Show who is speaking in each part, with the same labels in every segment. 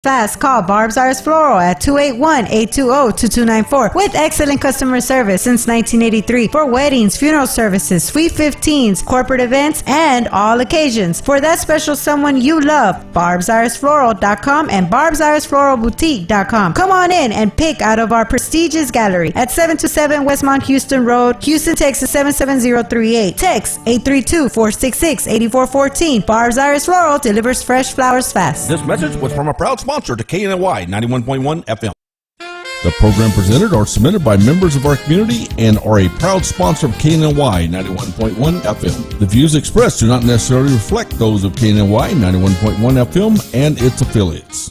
Speaker 1: Fast. Call Barb's Iris Floral at 281-820-2294 with excellent customer service since 1983 for weddings, funeral services, sweet 15s, corporate events, and all occasions. For that special someone you love, barbsirisfloral.com and barbsirisfloralboutique.com. Come on in and pick out of our prestigious gallery at 727 Westmont Houston Road, Houston, Texas 77038. Text 832-466-8414. Barb's Iris Floral delivers fresh flowers fast.
Speaker 2: This message was from a proud sponsor to KNY 91.1 FM.
Speaker 3: The program presented or submitted by members of our community and are a proud sponsor of KNY 91.1 FM. The views expressed do not necessarily reflect those of KNY 91.1 FM and its affiliates.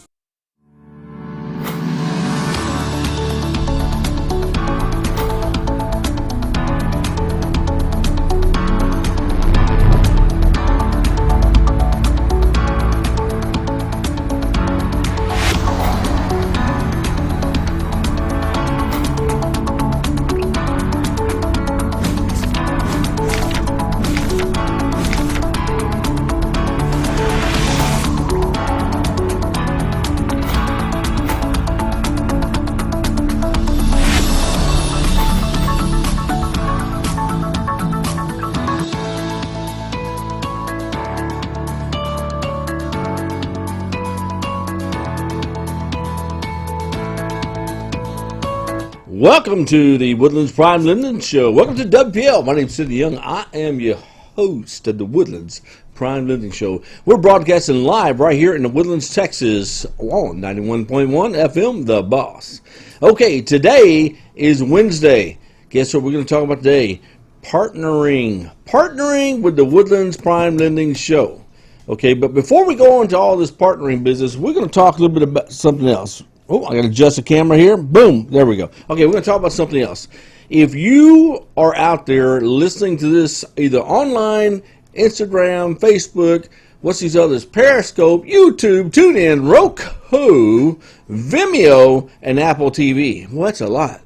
Speaker 4: Welcome to the Woodlands Prime Lending Show. Welcome to WPL. My name is Sidney Young. I am your host of the Woodlands Prime Lending Show. We're broadcasting live right here in the Woodlands, Texas on 91.1 FM, The Boss. Okay, today is Wednesday. Guess what we're going to talk about today? Partnering with the Woodlands Prime Lending Show. Okay, but before we go into all this partnering business, we're going to talk a little bit about something else. Oh, I got to adjust the camera here. Boom. There we go. Okay, we're going to talk about something else. If you are out there listening to this either online, Instagram, Facebook, what's these others? Periscope, YouTube, TuneIn, Roku, Vimeo, and Apple TV. Well, that's a lot.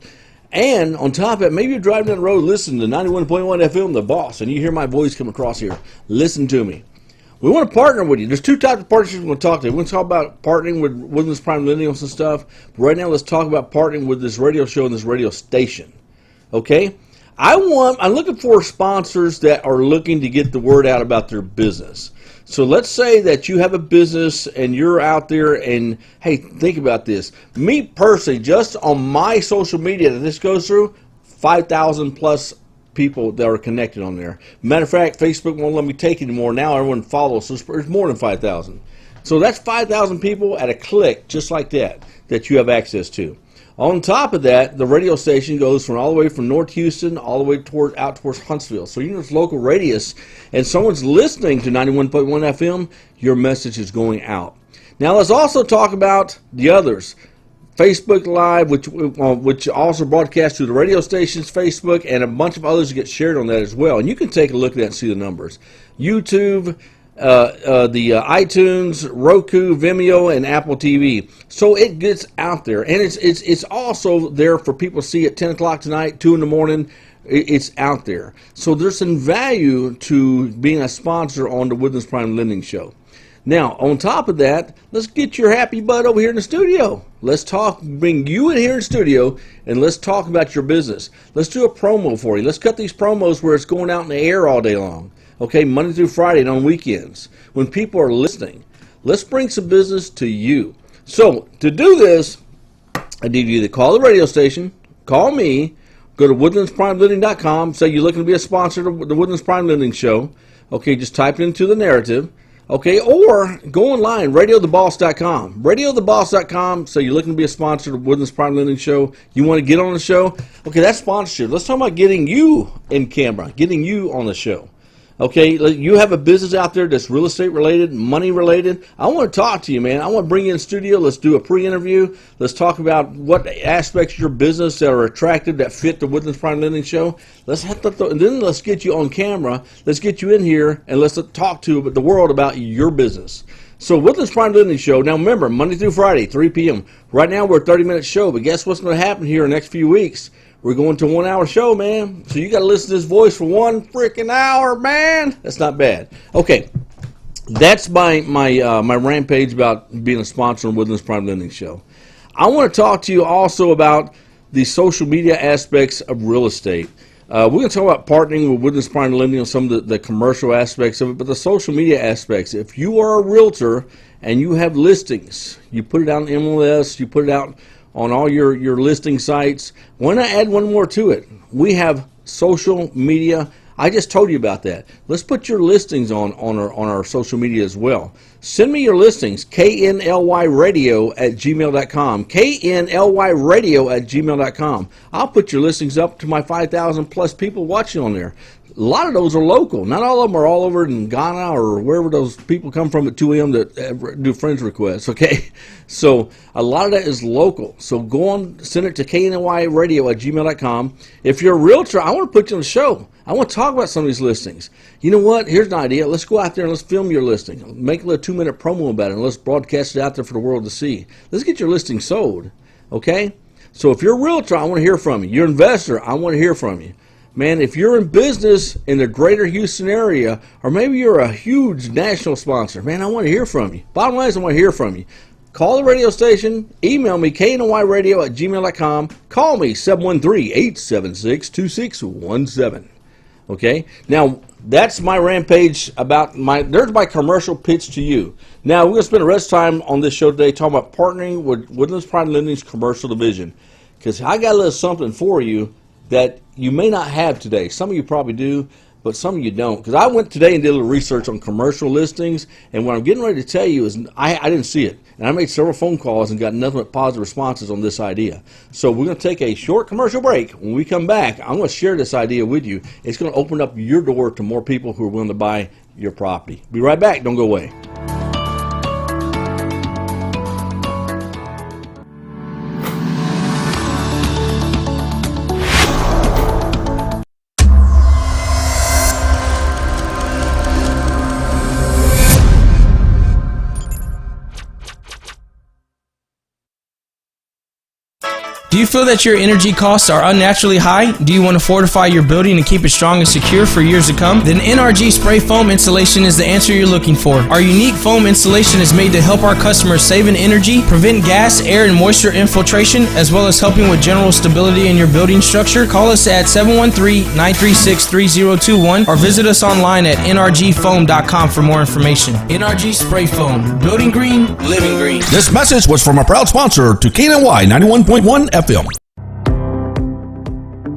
Speaker 4: And on top of it, maybe you're driving down the road listening to 91.1 FM, The Boss, and you hear my voice come across here. Listen to me. We want to partner with you. There's two types of partnerships we're going to talk to. We're going to talk about partnering with Woodlands Prime Lending and stuff. But right now, let's talk about partnering with this radio show and this radio station. Okay? I'm looking for sponsors that are looking to get the word out about their business. So let's say that you have a business and you're out there and, hey, think about this. Me personally, just on my social media that this goes through, 5,000 plus people that are connected on there. Matter of fact, Facebook won't let me take it anymore. Now everyone follows, so there's more than 5,000. So that's 5,000 people at a click, just like that you have access to. On top of that, the radio station goes from all the way from North Houston all the way out towards Huntsville. So you're in this local radius, and someone's listening to 91.1 FM, your message is going out. Now let's also talk about the others. Facebook Live, which also broadcasts to the radio station's Facebook, and a bunch of others get shared on that as well. And you can take a look at that and see the numbers. YouTube, the iTunes, Roku, Vimeo, and Apple TV. So it gets out there, and it's also there for people to see at 10 o'clock tonight, 2 in the morning. It's out there. So there's some value to being a sponsor on the Woodlands Prime Lending Show. Now, on top of that, let's get your happy butt over here in the studio. Let's bring you in here in the studio, and let's talk about your business. Let's do a promo for you. Let's cut these promos where it's going out in the air all day long. Okay, Monday through Friday and on weekends. When people are listening, let's bring some business to you. So, to do this, I need you to call the radio station, call me, go to woodlandsprimelending.com, say you're looking to be a sponsor of the Woodlands Prime Lending Show. Okay, just type it into the narrative. Okay, or go online, radiotheboss.com. Radiotheboss.com, so you're looking to be a sponsor of Woodlands Prime Lending Show. You want to get on the show? Okay, that's sponsorship. Let's talk about getting you in camera, getting you on the show. Okay, you have a business out there that's real estate related, money related. I want to talk to you, man. I want to bring you in the studio. Let's do a pre-interview. Let's talk about what aspects of your business that are attractive, that fit the Woodlands Prime Lending Show. And then let's get you on camera. Let's get you in here, and let's talk to the world about your business. So Woodlands Prime Lending Show. Now remember, Monday through Friday, 3 p.m. Right now we're a 30-minute show, but guess what's going to happen here in the next few weeks? We're going to a 1 hour show, man. So you got to listen to this voice for 1 freaking hour, man. That's not bad. Okay. that's my rampage about being a sponsor of Woodlands Prime Lending Show. I want to talk to you also about the social media aspects of real estate. We're going to talk about partnering with Woodlands Prime Lending on some of the commercial aspects of it, but the social media aspects. If you are a realtor and you have listings, you put it out on MLS, you put it out on all your listing sites, why not add one more to it? We have social media. I just told you about that. Let's put your listings on our social media as well. Send me your listings, knlyradio@gmail.com, knlyradio@gmail.com. I'll put your listings up to my 5,000 plus people watching on there. A lot of those are local. Not all of them are all over in Ghana or wherever those people come from at 2 a.m. that do friends requests, okay? So a lot of that is local. So go on, send it to knlyradio@gmail.com. If you're a realtor, I want to put you on the show. I want to talk about some of these listings. You know what? Here's an idea. Let's go out there and let's film your listing. Make a little 2-minute promo about it and let's broadcast it out there for the world to see. Let's get your listing sold, okay? So if you're a realtor, I want to hear from you. You're an investor, I want to hear from you. Man, if you're in business in the greater Houston area, or maybe you're a huge national sponsor, man, I want to hear from you. Bottom line is I want to hear from you. Call the radio station, email me, knlyradio@gmail.com, call me, 713-876-2617. Okay? Now, that's my rampage about there's my commercial pitch to you. Now, we're going to spend the rest of the time on this show today talking about partnering with Woodlands Prime Lending's commercial division. Because I got a little something for you that you may not have today. Some of you probably do, but some of you don't. Because I went today and did a little research on commercial listings, and what I'm getting ready to tell you is I didn't see it. And I made several phone calls and got nothing but positive responses on this idea. So we're going to take a short commercial break. When we come back, I'm going to share this idea with you. It's going to open up your door to more people who are willing to buy your property. Be right back. Don't go away.
Speaker 5: Do you feel that your energy costs are unnaturally high? Do you want to fortify your building and keep it strong and secure for years to come? Then NRG Spray Foam Installation is the answer you're looking for. Our unique foam installation is made to help our customers save in energy, prevent gas, air, and moisture infiltration, as well as helping with general stability in your building structure. Call us at 713-936-3021 or visit us online at nrgfoam.com for more information. NRG Spray Foam. Building green, living green.
Speaker 2: This message was from a proud sponsor to KNY 91.1 FM.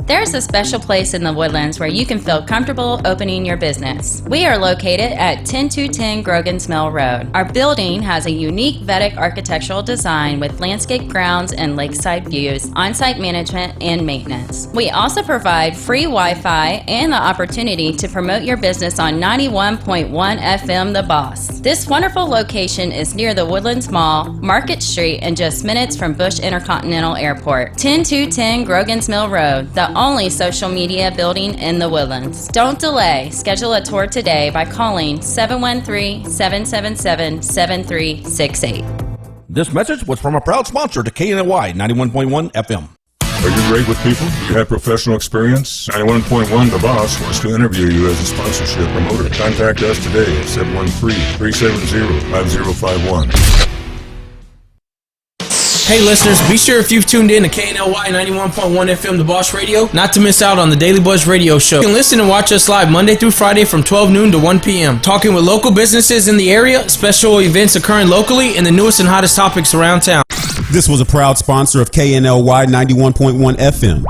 Speaker 6: There's a special place in the Woodlands where you can feel comfortable opening your business. We are located at 10210 Grogan's Mill Road. Our building has a unique Vedic architectural design with landscape grounds and lakeside views, on-site management, and maintenance. We also provide free Wi-Fi and the opportunity to promote your business on 91.1 FM The Boss. This wonderful location is near the Woodlands Mall, Market Street, and just minutes from Bush Intercontinental Airport. 10210 Grogan's Mill Road, the only social media building in the Woodlands. Don't delay. Schedule a tour today by calling 713-777-7368.
Speaker 2: This message was from a proud sponsor to KNY 91.1 FM.
Speaker 7: Are you great with people? Do you have professional experience? 91.1 The Boss wants to interview you as a sponsorship promoter. Contact us today at 713-370-5051.
Speaker 5: Hey listeners, be sure if you've tuned in to KNLY 91.1 FM The Boss Radio, not to miss out on the Daily Buzz Radio Show. You can listen and watch us live Monday through Friday from 12 noon to 1 p.m. Talking with local businesses in the area, special events occurring locally, and the newest and hottest topics around town.
Speaker 8: This was a proud sponsor of KNLY 91.1 FM.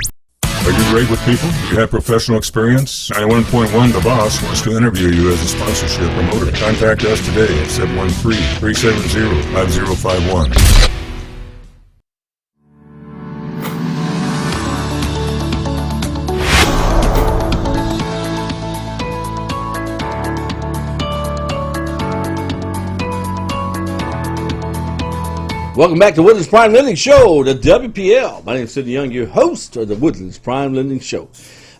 Speaker 7: Are you great with people? Do you have professional experience? 91.1 The Boss wants to interview you as a sponsorship promoter. Contact us today at 713-370-5051.
Speaker 4: Welcome back to Woodlands Prime Lending Show, the WPL. My name is Sidney Young, your host of the Woodlands Prime Lending Show.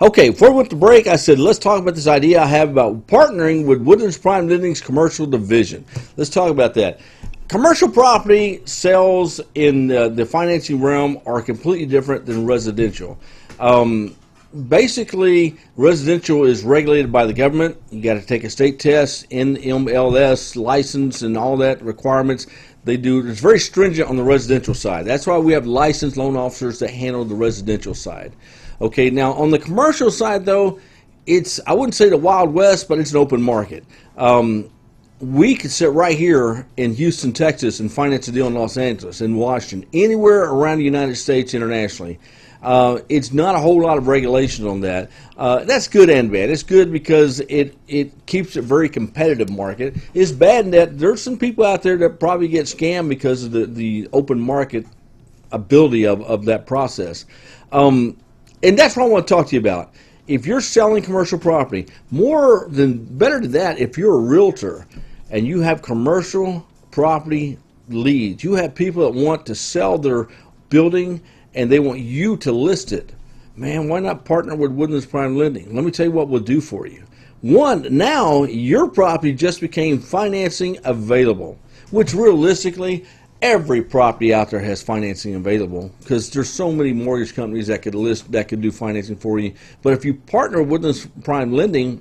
Speaker 4: Okay, before we went to break, I said let's talk about this idea I have about partnering with Woodlands Prime Lending's commercial division. Let's talk about that. Commercial property sales in the financing realm are completely different than residential. basically, residential is regulated by the government. You got to take a state test, NMLS license, and all that requirements. They do. It's very stringent on the residential side. That's why we have licensed loan officers that handle the residential side. Okay, now on the commercial side, though, I wouldn't say the Wild West, but it's an open market. We could sit right here in Houston, Texas, and finance a deal in Los Angeles, in Washington, anywhere around the United States internationally. It's not a whole lot of regulation on that. That's good and bad. It's good because it keeps it a very competitive market. It's bad in that there's some people out there that probably get scammed because of the open market ability of that process. And that's what I want to talk to you about. If you're selling commercial property, better than that, if you're a realtor and you have commercial property leads, you have people that want to sell their building and they want you to list it, man, why not partner with Woodlands Prime Lending? Let me tell you what we'll do for you. One, now your property just became financing available, which realistically, every property out there has financing available because there's so many mortgage companies that could do financing for you. But if you partner with Woodlands Prime Lending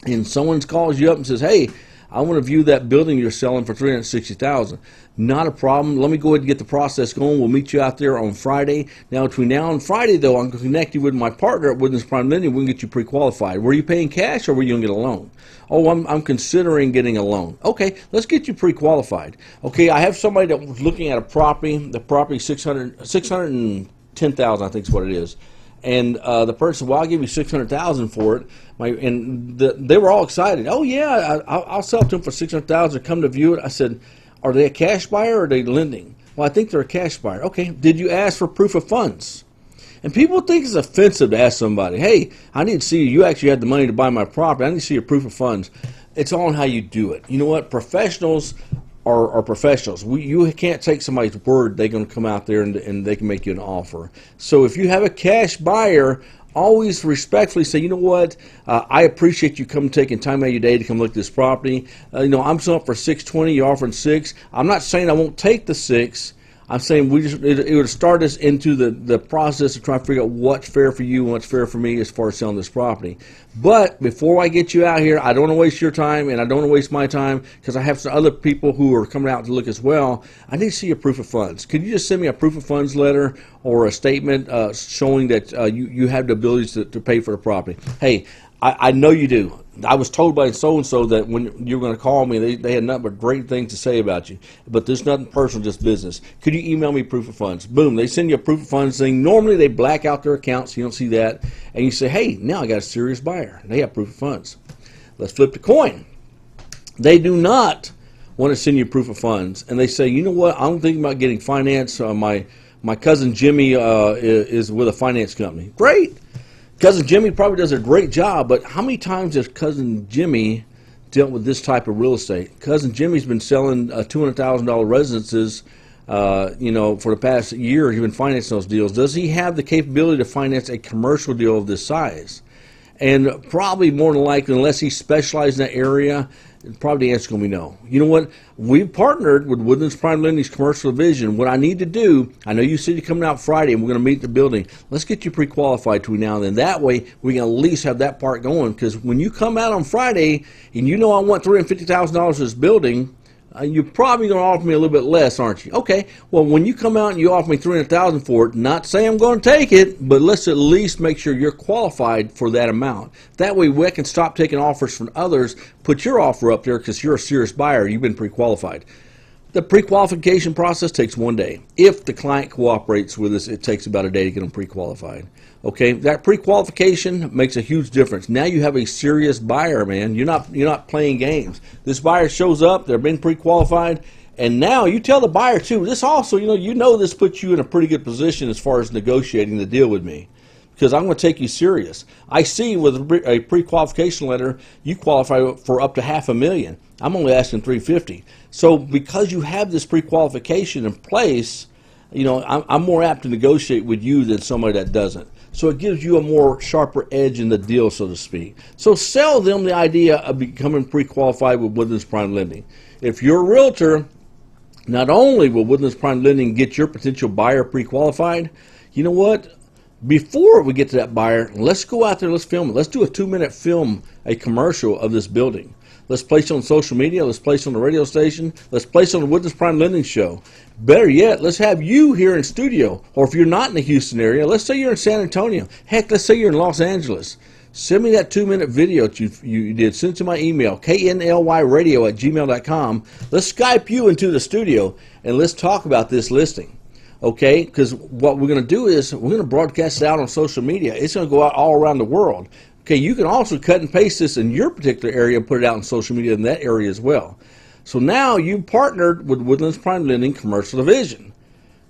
Speaker 4: and someone calls you up and says, hey, I want to view that building you're selling for $360,000. Not a problem. Let me go ahead and get the process going. We'll meet you out there on Friday. Now, between now and Friday, though, I'm going to connect you with my partner at Woodlands Prime Lending. We can get you pre-qualified. Were you paying cash or were you going to get a loan? Oh, I'm considering getting a loan. Okay, let's get you pre-qualified. Okay, I have somebody that was looking at a property. The property $610,000, I think is what it is. And the person said, well, I'll give you $600,000 for it. They were all excited. Oh, yeah, I'll sell it to them for $600,000. Come to view it. I said, are they a cash buyer or are they lending? Well, I think they're a cash buyer. Okay, did you ask for proof of funds? And people think it's offensive to ask somebody, hey, I need to see you actually had the money to buy my property. I need to see your proof of funds. It's all on how you do it. You know what? Professionals are professionals. You can't take somebody's word they're going to come out there and they can make you an offer. So if you have a cash buyer, always respectfully say, you know what, I appreciate you taking time out of your day to come look at this property. I'm selling for $620, you're offering $6. I'm not saying I won't take the $6. I'm saying it would start us into the process of trying to figure out what's fair for you and what's fair for me as far as selling this property. But before I get you out here, I don't want to waste your time and I don't want to waste my time because I have some other people who are coming out to look as well. I need to see a proof of funds. Could you just send me a proof of funds letter or a statement showing that you have the ability to pay for the property? Hey, I know you do. I was told by so-and-so that when you were going to call me, they had nothing but great things to say about you. But there's nothing personal, just business. Could you email me proof of funds? Boom, they send you a proof of funds thing. Normally, they black out their account so you don't see that. And you say, hey, now I got a serious buyer. They have proof of funds. Let's flip the coin. They do not want to send you proof of funds. And they say, you know what, I'm thinking about getting finance. My cousin Jimmy is with a finance company. Great. Cousin Jimmy probably does a great job, but how many times has Cousin Jimmy dealt with this type of real estate? Cousin Jimmy's been selling $200,000 residences, for the past year. He's been financing those deals. Does he have the capability to finance a commercial deal of this size? And probably more than likely, unless he specializes in that area, probably the answer is going to be no. You know what? We've partnered with Woodlands Prime Lending's commercial division. What I need to do, I know you said you're coming out Friday and we're going to meet at the building. Let's get you pre-qualified between now and then. That way, we can at least have that part going. Because when you come out on Friday and you know I want $350,000 for this building, you're probably going to offer me a little bit less, aren't you? Okay, well, when you come out and you offer me $300,000 for it, not saying I'm going to take it, but let's at least make sure you're qualified for that amount. That way we can stop taking offers from others, put your offer up there because you're a serious buyer, you've been pre-qualified. The pre-qualification process takes 1 day. If the client cooperates with us, it takes about a day to get them pre-qualified. Okay, that pre-qualification makes a huge difference. Now you have a serious buyer, man. You're not playing games. This buyer shows up, they're being pre-qualified, and now you tell the buyer too. This also, this puts you in a pretty good position as far as negotiating the deal with me, because I'm going to take you serious. I see with a pre-qualification letter, you qualify for up to $500,000. I'm only asking $350,000. So because you have this pre-qualification in place, I'm more apt to negotiate with you than somebody that doesn't. So it gives you a more sharper edge in the deal, so to speak. So sell them the idea of becoming pre-qualified with Woodlands Prime Lending. If you're a realtor, not only will Woodlands Prime Lending get your potential buyer pre-qualified, you know what? Before we get to that buyer, let's go out there, let's film it. Let's do a 2-minute film, a commercial of this building. Let's place it on social media. Let's place it on the radio station. Let's place it on the Woodlands Prime Lending Show. Better yet, let's have you here in studio. Or if you're not in the Houston area, let's say you're in San Antonio. Heck, let's say you're in Los Angeles. Send me that 2-minute video that you did. Send it to my email, knlyradio@gmail.com. Let's Skype you into the studio, and let's talk about this listing. Okay? Because what we're going to do is we're going to broadcast it out on social media. It's going to go out all around the world. Okay, you can also cut and paste this in your particular area and put it out on social media in that area as well. So now you partnered with Woodlands Prime Lending Commercial Division.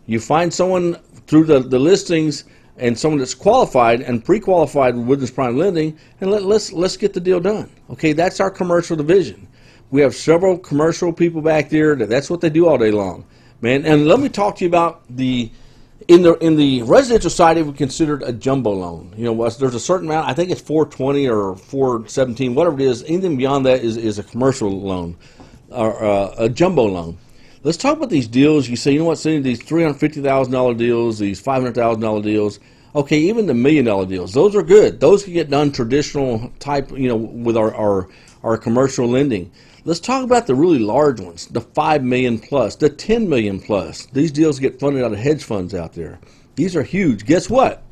Speaker 4: You find someone through the listings and someone that's qualified and pre-qualified with Woodlands Prime Lending, and let's get the deal done. Okay, that's our commercial division. We have several commercial people back there. That's what they do all day long, man. And let me talk to you about in the residential side, it would be considered a jumbo loan. You know, there's a certain amount. I think it's 420 or 417, whatever it is. Anything beyond that is a commercial loan or a jumbo loan. Let's talk about these deals. You say, you know what, Cindy, these $350,000 deals, these $500,000 deals. Okay, even the $1 million deals. Those are good. Those can get done traditional type, you know, with our commercial lending. Let's talk about the really large ones, the $5 million plus, the $10 million plus. These deals get funded out of hedge funds out there. These are huge. Guess what?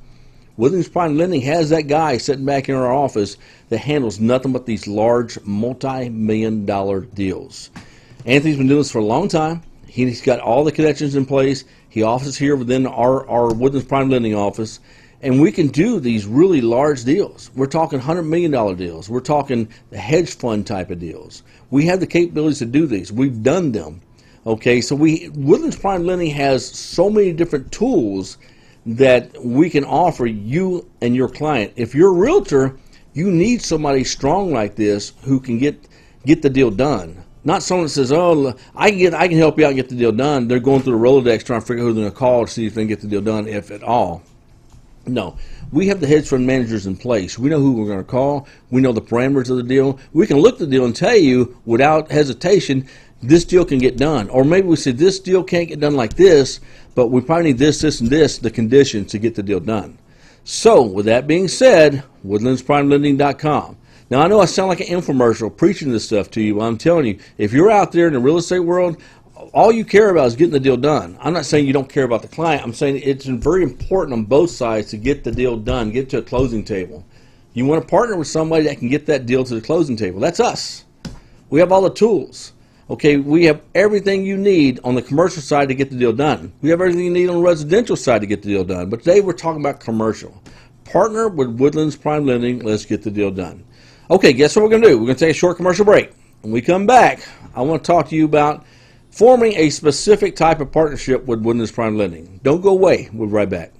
Speaker 4: Woodlands Prime Lending has that guy sitting back in our office that handles nothing but these large multi-million-dollar deals. Anthony's been doing this for a long time. He's got all the connections in place. He offices here within our Woodlands Prime Lending office. And we can do these really large deals. We're talking $100 million deals. We're talking the hedge fund type of deals. We have the capabilities to do these. We've done them. Okay, so Woodlands Prime Lending has so many different tools that we can offer you and your client. If you're a realtor, you need somebody strong like this who can get the deal done. Not someone that says, oh, I can help you out and get the deal done. They're going through the Rolodex trying to figure out who they're going to call to see if they can get the deal done, if at all. No, we have the hedge fund managers in place. We know who we're going to call. We know the parameters of the deal. We can look at the deal and tell you without hesitation, this deal can get done. Or maybe we say this deal can't get done like this, but we probably need this, and this, the conditions to get the deal done. So, with that being said, woodlandsprimelending.com. Now, I know I sound like an infomercial preaching this stuff to you, but I'm telling you, if you're out there in the real estate world, all you care about is getting the deal done. I'm not saying you don't care about the client. I'm saying it's very important on both sides to get the deal done, get to a closing table. You want to partner with somebody that can get that deal to the closing table. That's us. We have all the tools. Okay, we have everything you need on the commercial side to get the deal done. We have everything you need on the residential side to get the deal done. But today we're talking about commercial. Partner with Woodlands Prime Lending. Let's get the deal done. Okay, guess what we're going to do? We're going to take a short commercial break. When we come back, I want to talk to you about forming a specific type of partnership with Woodlands Prime Lending. Don't go away. We'll be right back.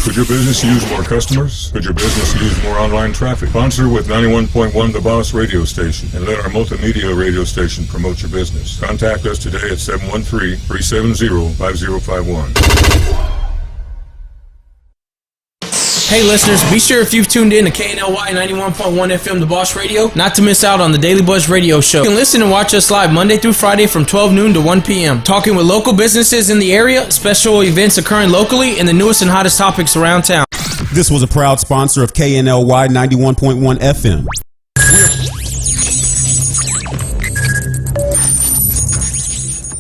Speaker 7: Could your business use more customers? Could your business use more online traffic? Sponsor with 91.1 The Boss radio station and let our multimedia radio station promote your business. Contact us today at 713-370-5051.
Speaker 5: Hey listeners, be sure if you've tuned in to KNLY 91.1 FM The Boss Radio, not to miss out on the Daily Buzz Radio Show. You can listen and watch us live Monday through Friday from 12 noon to 1 p.m. Talking with local businesses in the area, special events occurring locally, and the newest and hottest topics around town.
Speaker 8: This was a proud sponsor of KNLY 91.1 FM.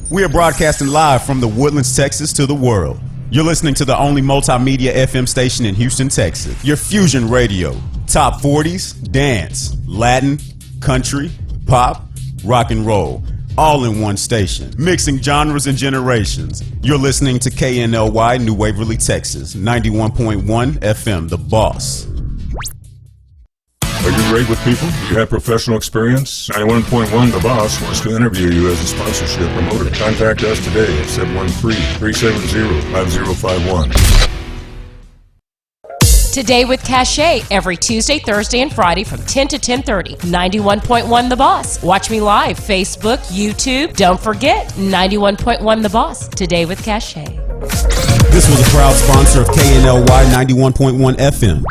Speaker 8: We are broadcasting live from the Woodlands, Texas to the world. You're listening to the only multimedia FM station in Houston, Texas. Your Fusion Radio. Top 40s, dance, Latin, country, pop, rock and roll. All in one station. Mixing genres and generations. You're listening to KNLY New Waverly, Texas. 91.1 FM, The Boss.
Speaker 7: Are you great with people? Do you have professional experience? 91.1 The Boss wants to interview you as a sponsorship promoter. Contact us today at 713-370-5051.
Speaker 9: Today with Cachet, every Tuesday, Thursday, and Friday from 10 to 10:30. 91.1 The Boss. Watch me live, Facebook, YouTube. Don't forget, 91.1 The Boss. Today with Cachet.
Speaker 8: This was a proud sponsor of KNLY 91.1 FM.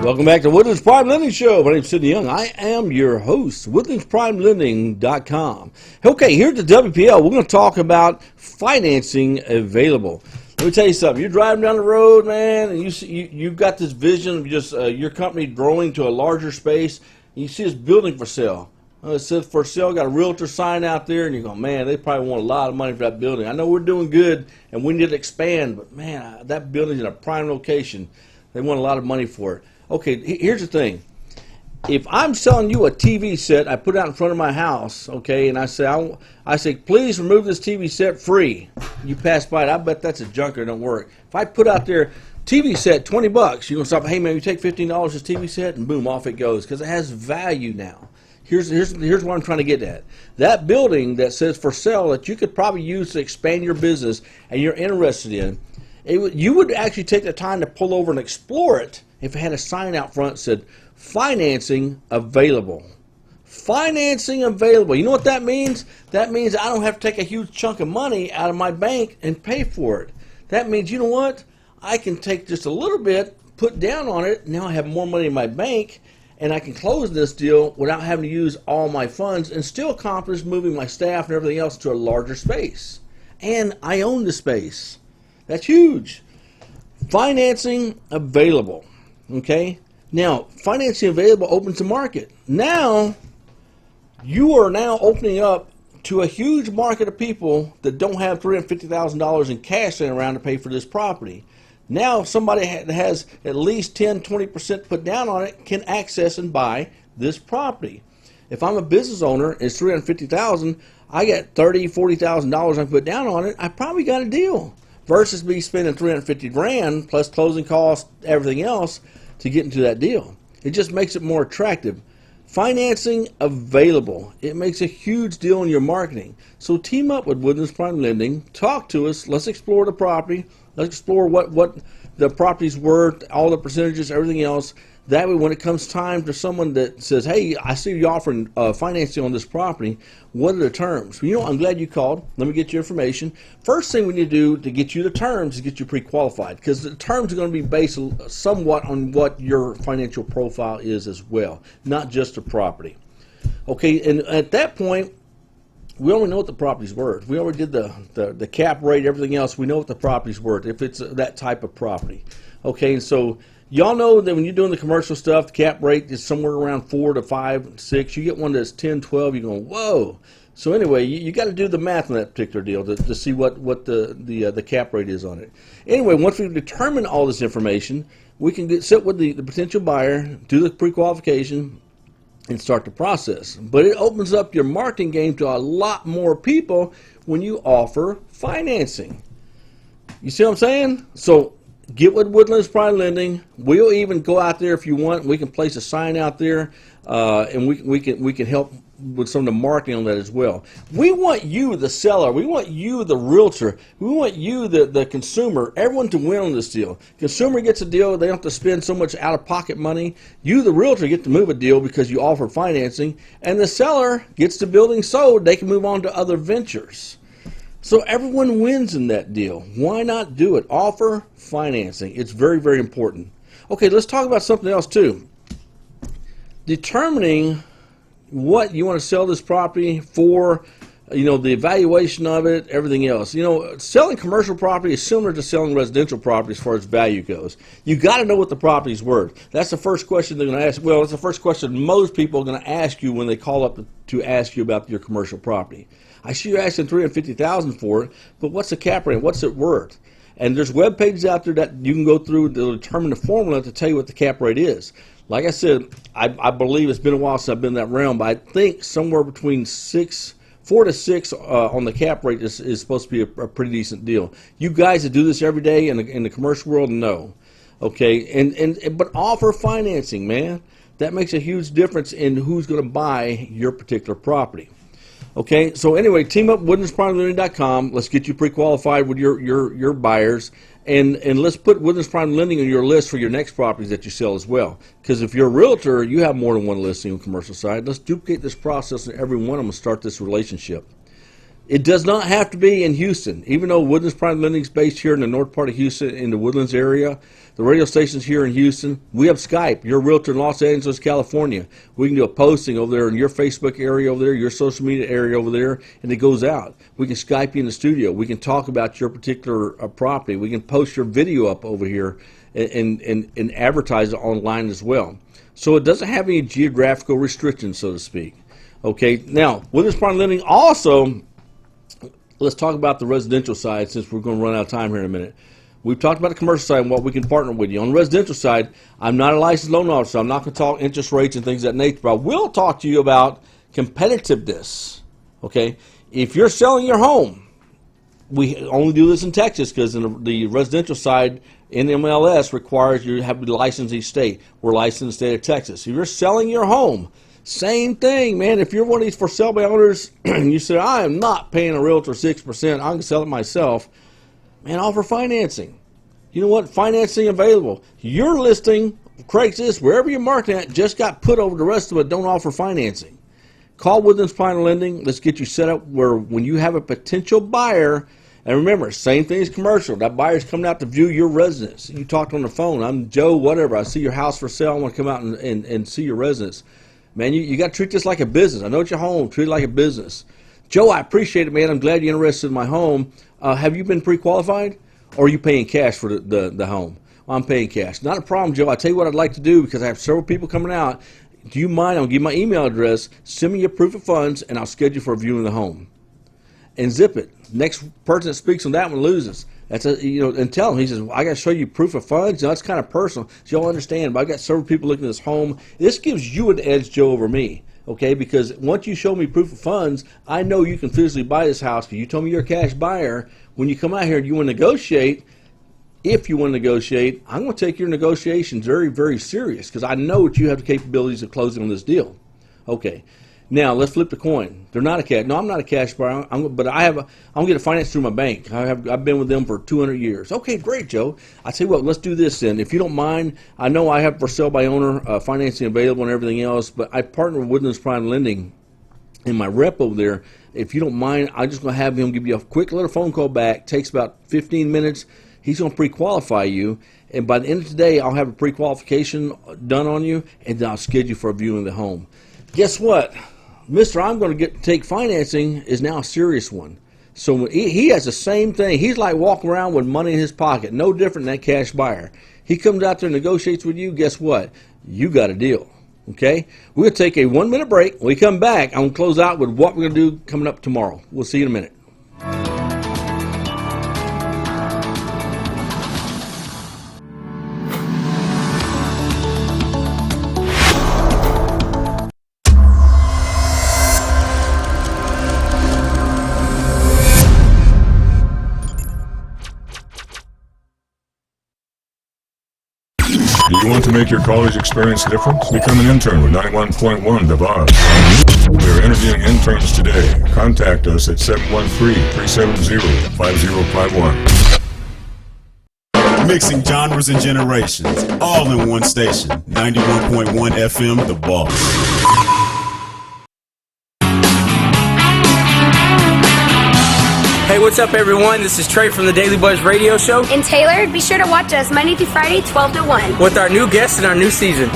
Speaker 4: Welcome back to Woodlands Prime Lending Show. My name's Sidney Young. I am your host, woodlandsprimelending.com. Okay, here at the WPL, we're going to talk about financing available. Let me tell you something. You're driving down the road, man, and you've got this vision of just your company growing to a larger space. And you see this building for sale. It says for sale, got a realtor sign out there, and you go, man, they probably want a lot of money for that building. I know we're doing good, and we need to expand, but, man, that building's in a prime location. They want a lot of money for it. Okay, here's the thing. If I'm selling you a TV set, I put it out in front of my house, okay, and I say, please remove this TV set free. You pass by it, I bet that's a junker, it don't work. If I put out there, TV set, $20, you're going to stop, hey, man, you take $15 this TV set, and boom, off it goes, because it has value now. Here's what I'm trying to get at. That building that says for sale that you could probably use to expand your business and you're interested in, you would actually take the time to pull over and explore it if it had a sign out front that said, financing available. Financing available. You know what that means? That means I don't have to take a huge chunk of money out of my bank and pay for it. That means, you know what? I can take just a little bit, put down on it, now I have more money in my bank, and I can close this deal without having to use all my funds and still accomplish moving my staff and everything else to a larger space. And I own the space. That's huge. Financing available. Okay? Now, financing available opens the market. Now, you are now opening up to a huge market of people that don't have $350,000 in cash sitting around to pay for this property. Now, somebody that has at least 10, 20% put down on it can access and buy this property. If I'm a business owner and it's $350,000, I got $30,000, $40,000 I put down on it, I probably got a deal. Versus me spending $350,000 plus closing costs, everything else to get into that deal. It just makes it more attractive. Financing available. It makes a huge deal in your marketing. So team up with Woodlands Prime Lending. Talk to us. Let's explore the property. Let's explore what the property's worth, all the percentages, everything else. That way when it comes time to someone that says, hey, I see you offering financing on this property, what are the terms? Well, you know, I'm glad you called. Let me get your information. First thing we need to do to get you the terms is get you pre-qualified, because the terms are going to be based somewhat on what your financial profile is as well, not just the property. Okay, and at that point, we already know what the property's worth. We already did the cap rate, everything else. We know what the property's worth if it's that type of property. Okay, and so y'all know that when you're doing the commercial stuff, the cap rate is somewhere around 4 to 5, 6. You get one that's 10, 12, you're going, whoa. So anyway, you got to do the math on that particular deal to see what the cap rate is on it. Anyway, once we've determined all this information, we can sit with the potential buyer, do the pre-qualification, and start the process. But it opens up your marketing game to a lot more people when you offer financing. You see what I'm saying? So get with Woodlands Prime Lending. We'll even go out there if you want. We can place a sign out there, and we can help with some of the marketing on that as well. We want you, the seller. We want you, the realtor. We want you, the consumer. Everyone to win on this deal. Consumer gets a deal. They don't have to spend so much out-of-pocket money. You, the realtor, get to move a deal because you offer financing, and the seller gets the building sold. They can move on to other ventures. So everyone wins in that deal. Why not do it? Offer financing. It's very, very important. Okay, let's talk about something else too. Determining what you want to sell this property for, the evaluation of it, everything else. Selling commercial property is similar to selling residential property as far as value goes. You got to know what the property's worth. That's the first question they're going to ask. Well, it's the first question most people are going to ask you when they call up to ask you about your commercial property. I see you're asking $350,000 for it, but what's the cap rate? What's it worth? And there's web pages out there that you can go through to determine the formula to tell you what the cap rate is. Like I said, I believe it's been a while since I've been in that realm, but I think somewhere between 4 to 6 on the cap rate is supposed to be a pretty decent deal. You guys that do this every day in the commercial world know. Okay, but offer financing, man. That makes a huge difference in who's going to buy your particular property. Okay, so anyway, team up woodlandsprimelending.com. Let's get you pre-qualified with your buyers, and let's put Woodlands Prime Lending on your list for your next properties that you sell as well. Because if you're a realtor, you have more than one listing on the commercial side. Let's duplicate this process, and every one of them start this relationship. It does not have to be in Houston. Even though Woodlands Prime Lending is based here in the north part of Houston, in the Woodlands area, the radio station's here in Houston. We have Skype. You're a realtor in Los Angeles, California. We can do a posting over there in your Facebook area over there, your social media area over there, and it goes out. We can Skype you in the studio. We can talk about your particular property. We can post your video up over here and advertise it online as well. So it doesn't have any geographical restrictions, so to speak. Okay, now, Woodlands Prime Lending also, let's talk about the residential side since we're going to run out of time here in a minute. We've talked about the commercial side and what we can partner with you. On the residential side, I'm not a licensed loan officer. I'm not going to talk interest rates and things of that nature, but I will talk to you about competitiveness. Okay, if you're selling your home, we only do this in Texas because in the residential side, NMLS requires you to have to be licensed in each state. We're licensed in the state of Texas. If you're selling your home, same thing, man. If you're one of these for sale by owners and you say, I am not paying a realtor 6%, I can sell it myself, man, offer financing. You know what? Financing available. Your listing, Craigslist, wherever you're marketing at, just got put over the rest of it. Don't offer financing. Call Woodlands Prime Lending. Let's get you set up where when you have a potential buyer, and remember, same thing as commercial. That buyer's coming out to view your residence. You talked on the phone. I'm Joe, whatever. I see your house for sale. I want to come out and see your residence. Man, you got to treat this like a business. I know it's your home. Treat it like a business. Joe, I appreciate it, man. I'm glad you're interested in my home. Have you been pre-qualified, or are you paying cash for the home? Well, I'm paying cash. Not a problem, Joe. I'll tell you what I'd like to do because I have several people coming out. Do you mind? I'll give you my email address. Send me your proof of funds, and I'll schedule for a viewing of the home. And zip it. Next person that speaks on that one loses. That's and tell him. He says, well, I got to show you proof of funds. That's kind of personal, so y'all understand. But I got several people looking at this home. This gives you an edge, Joe, over me. Okay, because once you show me proof of funds, I know you can physically buy this house. Because you told me you're a cash buyer. When you come out here and you want to negotiate, if you want to negotiate, I'm going to take your negotiations very, very serious because I know that you have the capabilities of closing on this deal. Okay. Now let's flip the coin. They're not a cash. No, I'm not a cash buyer. But I'm gonna get it financed through my bank. I've been with them for 200 years. Okay, great, Joe. I tell you what, let's do this then. If you don't mind, I know I have for sale by owner financing available and everything else. But I partner with Woodlands Prime Lending, and my rep over there. If you don't mind, I'm just gonna have him give you a quick little phone call back. Takes about 15 minutes. He's gonna pre-qualify you, and by the end of the day, I'll have a pre-qualification done on you, and then I'll schedule you for a viewing of the home. Guess what? Mr. I'm going to take financing is now a serious one. So he has the same thing. He's like walking around with money in his pocket, no different than that cash buyer. He comes out there and negotiates with you. Guess what? You got a deal. Okay? We're going to take a 1-minute break. When we come back, I'm going to close out with what we're going to do coming up tomorrow. We'll see you in a minute.
Speaker 7: Do you want to make your college experience different? Become an intern with 91.1 The Boss. We are interviewing interns today. Contact us at 713-370-5051.
Speaker 8: Mixing genres and generations, all in one station. 91.1 FM, The Boss.
Speaker 5: Hey, what's up, everyone? This is Trey from the Daily Buzz Radio Show.
Speaker 10: And Taylor, be sure to watch us Monday through Friday, 12 to 1.
Speaker 5: With our new guests in our new season.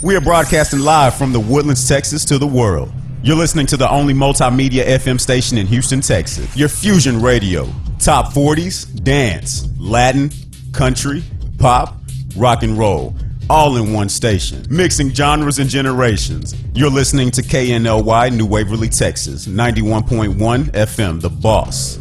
Speaker 8: We are broadcasting live from the Woodlands, Texas to the world. You're listening to the only multimedia FM station in Houston, Texas. Your Fusion Radio. Top 40s, dance, Latin, country, pop, rock and roll, all in one station. Mixing genres and generations. You're listening to KNLY, New Waverly, Texas, 91.1 FM, The Boss.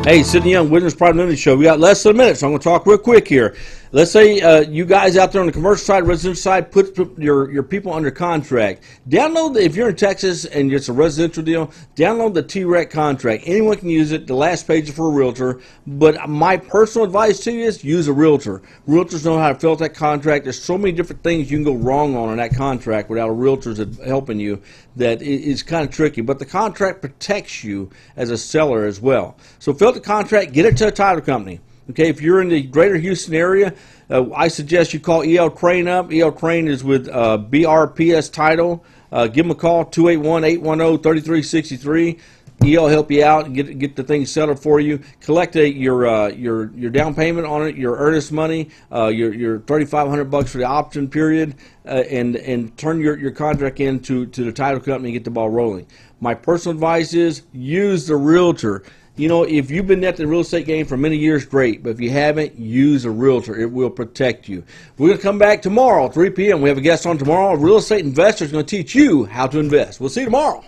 Speaker 4: Hey, Sidney Young, Woodlands Prime Lending Show. We got less than a minute, so I'm going to talk real quick here. Let's say you guys out there on the commercial side, residential side, put your people under contract. Download if you're in Texas and it's a residential deal, download the T-REC contract. Anyone can use it. The last page is for a realtor. But my personal advice to you is use a realtor. Realtors know how to fill out that contract. There's so many different things you can go wrong on in that contract without a realtor's helping you that it's kind of tricky. But the contract protects you as a seller as well. So fill out the contract, get it to a title company. Okay, if you're in the greater Houston area, I suggest you call E.L. Crane up. E.L. Crane is with BRPS Title. Give them a call, 281-810-3363. E.L. help you out and get the thing settled for you. Collect your down payment on it, your earnest money, your $3,500 for the option period, and turn your contract in to the title company and get the ball rolling. My personal advice is use the realtor. You know, if you've been at the real estate game for many years, great. But if you haven't, use a realtor. It will protect you. We're going to come back tomorrow, 3 p.m. We have a guest on tomorrow. A real estate investor is going to teach you how to invest. We'll see you tomorrow.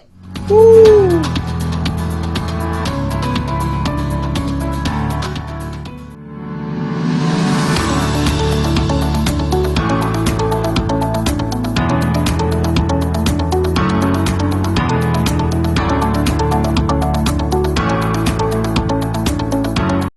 Speaker 4: Woo!